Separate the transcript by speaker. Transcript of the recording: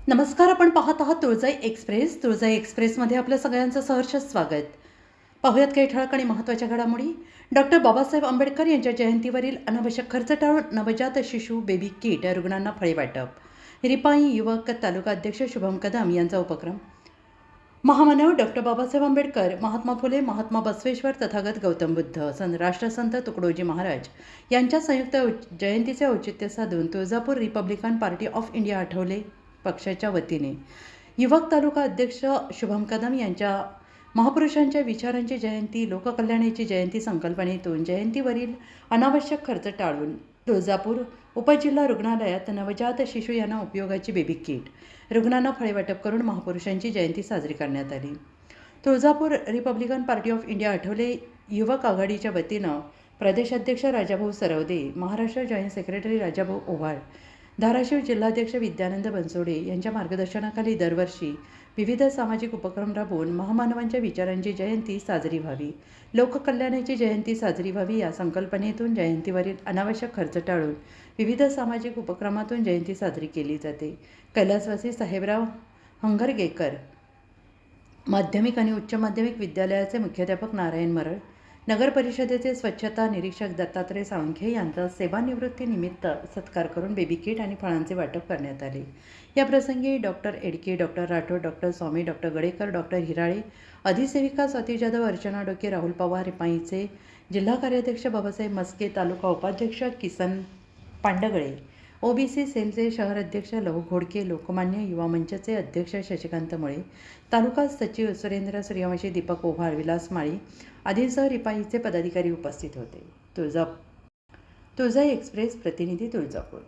Speaker 1: नमस्कार. आपण पाहत आहात तुळजाई एक्सप्रेस. तुळजाई एक्सप्रेसमध्ये आपलं सगळ्यांचं सहर्ष स्वागत. पाहुयात काही ठळक आणि महत्त्वाच्या घडामोडी. डॉक्टर बाबासाहेब आंबेडकर यांच्या जयंतीवरील अनावश्यक खर्च टाळून नवजात शिशु बेबी किट या रुग्णांना फळे वाटप. रिपाई युवक तालुका अध्यक्ष शुभम कदम यांचा उपक्रम. महामानव डॉक्टर बाबासाहेब आंबेडकर, महात्मा फुले, महात्मा बसवेश्वर, तथागत गौतम बुद्ध, राष्ट्रसंत तुकडोजी महाराज यांच्या संयुक्त जयंतीचे औचित्य साधून Tuljapur Republican party of India Athawale पक्षाच्या वतीने युवक तालुका अध्यक्ष शुभम कदम यांच्या महापुरुषांच्या विचारांची जयंती, लोककल्याणाची जयंती संकल्पनेतून जयंतीवरील अनावश्यक खर्च टाळून तुळजापूर उपजिल्हा रुग्णालयात नवजात शिशु यांना उपयोगाची बेबी किट, रुग्णांना फळे वाटप करून महापुरुषांची जयंती साजरी करण्यात आली. Tuljapur Republican party of India Athawale युवक आघाडीच्या वतीनं प्रदेशाध्यक्ष राजाभाऊ सरवदे, महाराष्ट्र जॉईंट सेक्रेटरी राजाभाऊ ओव्हाळ, धाराशिव जिल्हाध्यक्ष विद्यानंद बनसोडे यांच्या मार्गदर्शनाखाली दरवर्षी विविध सामाजिक उपक्रम राबवून महामानवांच्या विचारांची जयंती साजरी व्हावी, लोककल्याणाची जयंती साजरी व्हावी या संकल्पनेतून जयंतीवरील अनावश्यक खर्च टाळून विविध सामाजिक उपक्रमातून जयंती साजरी केली जाते. कैलासवासी साहेबराव हंगरगेकर माध्यमिक आणि उच्च माध्यमिक विद्यालयाचे मुख्याध्यापक नारायण मरळ, नगर परिषदेचे स्वच्छता निरीक्षक दत्तात्रय साळुंखे यांचा सेवानिवृत्तीनिमित्त सत्कार करून बेबी किट आणि फळांचे वाटप करण्यात आले. या प्रसंगी doctor Edke, doctor Rathod, doctor Swami, doctor Gadekar, doctor Hirale, अधिसेविका स्वाती जाधव, अर्चना डोके, राहुल पवार, रिपाईचे जिल्हा कार्याध्यक्ष बाबासाहेब मस्के, तालुका उपाध्यक्ष किसन पांडगळे, ओबीसी सेलचे शहर अध्यक्ष लहू घोडके, लोकमान्य युवा मंचचे अध्यक्ष शशिकांत मुळे, तालुका सचिव सुरेंद्र सूर्यवंशी, दीपक ओव्हाळ, विलास माळी आदींसह रिपाईचे पदाधिकारी उपस्थित होते. तुळजाई एक्सप्रेस प्रतिनिधी तुळजापूर.